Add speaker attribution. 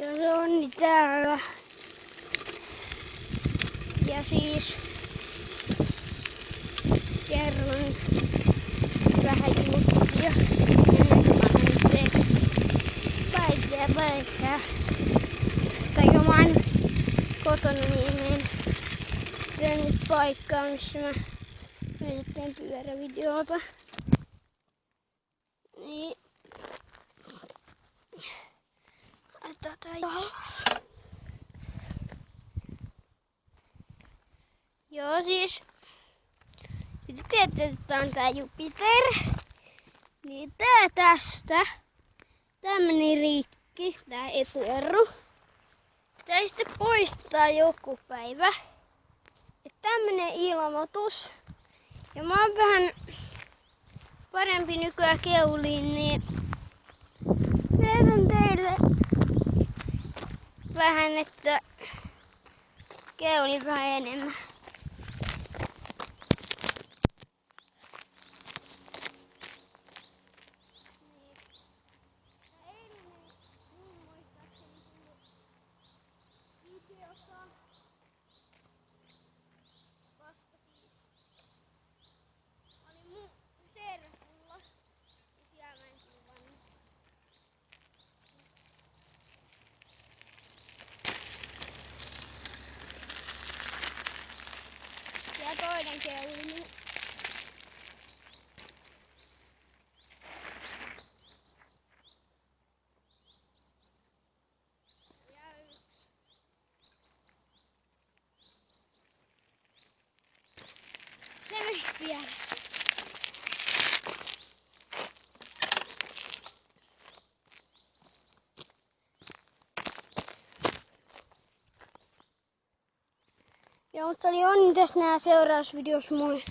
Speaker 1: Ja se on niin täällä. Ja siis kerron vähän juttuja. Paikkaa. Tai kun mä oon kotona, niin teen nyt paikkaa, missä mä teen pyörävideota. Niin. Joo siis. Sitten tiedätte, että on tää Jupiter. Niin tää tästä. Tää meni rikki, tää etuerru. Tää sitten poistaa joku päivä. Että tämmönen ilmoitus. Ja mä oon vähän parempi nykyään keuliin, niin kerron teille vähän, että keulin vähän enemmän. Koska siis oli mun serkulla ja siellä mä en kuvannut. Ja toinen keuli. Se meni vielä. Joo, mutta se oli onni tässä nää seuraavassa videossa moi.